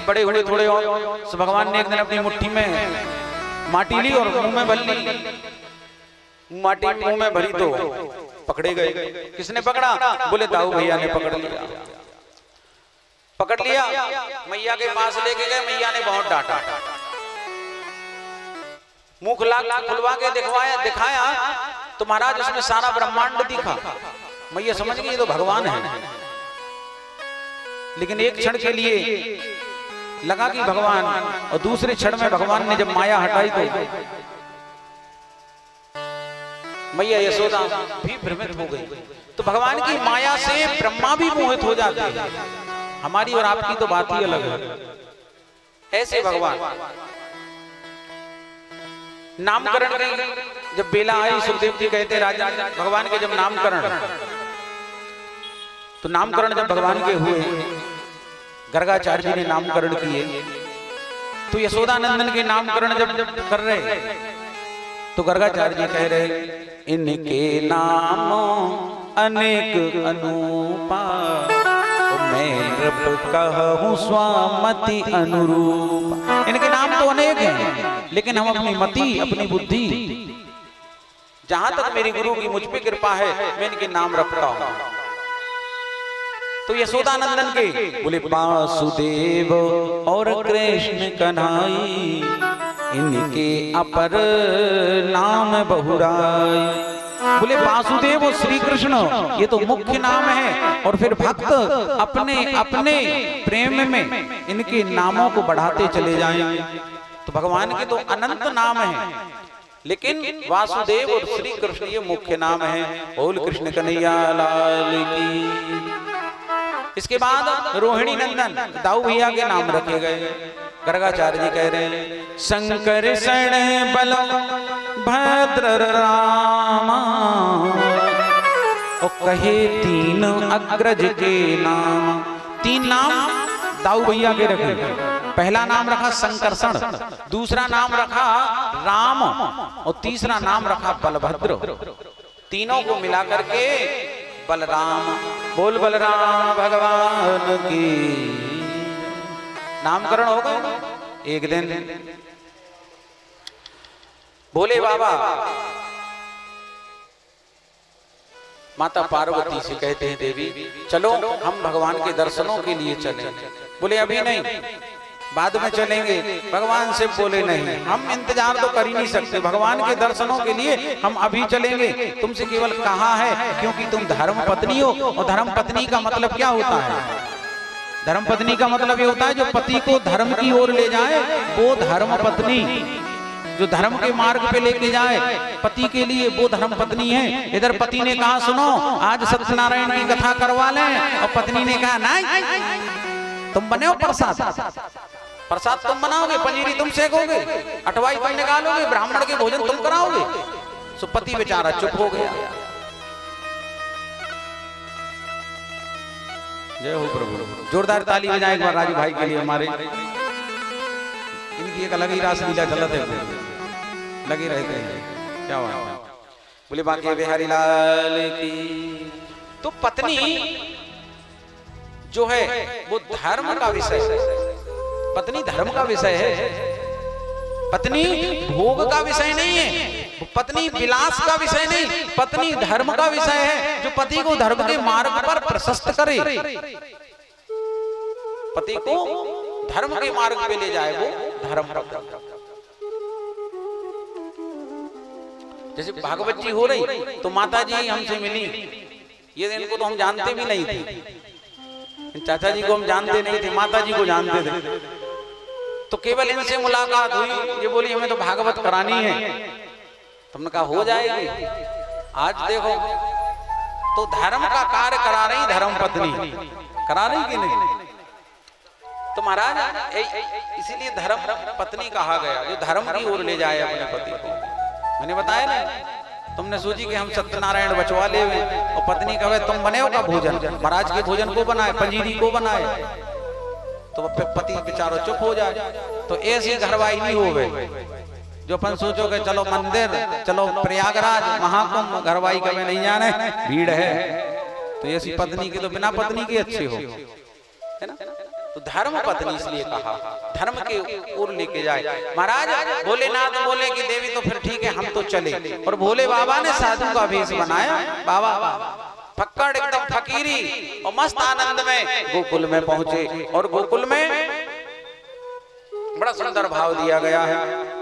जब बड़े हुए थोड़े और तो भगवान ने एक दिन अपनी मुट्ठी में माटी ली और मुंह में भर ली। माटी मुंह में भरी तो पकड़े गए। किसने पकड़ा? बोले दाऊ भैया ने पकड़ लिया। पकड़ लिया, मैया के पास लेके गए। मैया ने बहुत डांटा, मुंह खुलवा के दिखाया तो महाराज उसमें सारा ब्रह्मांड दिखा। मैया समझ गई ये तो भगवान है। लेकिन एक क्षण के लिए लगा कि भगवान, और दूसरे क्षण में भगवान ने जब माया हटाई तो मैया यशोदा भी भ्रमित हो गई। तो भगवान की माया से ब्रह्मा भी मोहित हो जाते हैं। हमारी और आपकी तो बात ही अलग है। ऐसे भगवान नामकरण की जब बेला आई, सुखदेव जी कहते राजा भगवान के जब नामकरण, तो नामकरण जब भगवान के हुए, गर्गाचार्य जी ने नामकरण किए, तो यशोदा नंदन के नामकरण जब कर रहे तो गर्गाचार्य जी कह रहे इनके नाम अनेक अनूपा, मैं नृप कहूं स्वामति अनुरूप। इनके नाम तो अनेक हैं, लेकिन हम अपनी मति, अपनी बुद्धि, जहां तक मेरी गुरु की मुझ पे कृपा है, मैं इनके नाम रखता हूं। तो यशोदानंदन के बोले वासुदेव और कृष्ण कन्हई, इनके अपर नाम बहुराई। बोले वासुदेव और श्री कृष्ण ये तो मुख्य नाम है, और फिर भक्त अपने अपने प्रेम में इनके नामों को बढ़ाते चले जाएं। तो भगवान के तो अनंत नाम हैं, लेकिन वासुदेव और श्री कृष्ण ये मुख्य नाम है। बोल कृष्ण कन्हैया लाल की। इसके बाद रोहिणी नंदन दाऊ भैया के नाम रखे गए। गर्गाचार्य जी कह रहे हैं शंकर शरण बल भद्र रामा, और कहे तीन अग्रज के नाम। तीन नाम दाऊ भैया के रखे। पहला नाम रखा संकर्षण, दूसरा नाम रखा राम, और तीसरा नाम रखा बलभद्र। तीनों को मिला करके बलराम। बोल बलराम भगवान की। नामकरण हो गए। एक दिन बोले बाबा माता पार्वती से कहते हैं देवी चलो हम भगवान के दर्शनों के लिए चलें। बोले अभी नहीं, बाद में चलेंगे। भगवान से बोले नहीं, हम इंतजार तो कर ही नहीं सकते, भगवान के दर्शनों के लिए हम अभी चलेंगे। तुमसे केवल कहा है क्योंकि तुम धर्म पत्नी हो, और धर्म पत्नी का मतलब क्या होता है? धर्म पत्नी का मतलब ये होता है जो पति को धर्म की ओर ले जाए, वो धर्म पत्नी। जो धर्म के मार्ग पे लेके जाए पति के लिए, वो धर्म पत्नी है। इधर पति ने कहा सुनो आज सत्यनारायण की कथा करवा लें, और पत्नी ने कहा नहीं, तुम बने हो प्रसाद, प्रसाद तुम बनाओगे, पनीरी तुम सेकोगे, अटवाई तुम निकालोगे, ब्राह्मण के भोजन तुम कराओगे। सो पति बेचारा चुप हो गया। जय हो प्रभु। जोरदार ताली बजाएं एक बार राजू भाई के लिए हमारे। इनकी एक अलग ही रास लीला चलते है, लगी रहते हैं। क्या हुआ? बोले बाकी बिहारी लाल की। तो पत्नी जो है वो धर्म का विषय है। पत्नी धर्म का विषय है, पत्नी भोग का विषय नहीं है, पत्नी विलास का विषय नहीं, पत्नी धर्म का विषय है। जो पति को धर्म के मार्ग पर प्रशस्त करे, पति को धर्म के मार्ग पे ले जाए, वो धर्म पत्नी। जैसे भागवत जी हो रही तो माता जी हमसे मिली, ये इनको तो हम जानते भी नहीं थे, चाचा जी को हम जानते नहीं थे, माता जी को जानते थे। तो केवल इनसे मुलाकात हुई, ये बोली हमें तो भागवत करानी है। तुमने कहा हो जाएगी। आज देखो तो धर्म का कार्य करा रही धर्म पत्नी, करा रही कि नहीं? तो महाराज इसीलिए धर्म पत्नी कहा गया, जो धर्म की ओर ले जाए अपने पति को। मैंने बताया ना, तुमने सोची कि हम सत्यनारायण बचवा ले, और पत्नी कहे तुम बने हो का भोजन, महाराज के भोजन को बनाए, पंजीरी को बनाए, तो पति बेचारा चुप हो जाए। तो ऐसी घरवाई नहीं हो गए जो अपन सोचो कि चलो मंदिर, चलो प्रयागराज महाकुंभ, घरवाई कभी नहीं जाने, भीड़ है। तो ऐसी पत्नी की तो बिना पत्नी के अच्छे हो, है ना? तो धर्म पत्नी इसलिए कहा धर्म के ओर लेके जाए। महाराज भोलेनाथ बोले कि देवी तो फिर ठीक है हम तो चले, और भोले बाबा ने साधु का भेष बनाया। बाबा फक्कड़ एकदम फकीरी और मस्त आनंद में गोकुल में पहुंचे, और गोकुल में बड़ा सुंदर भाव दिया गया है।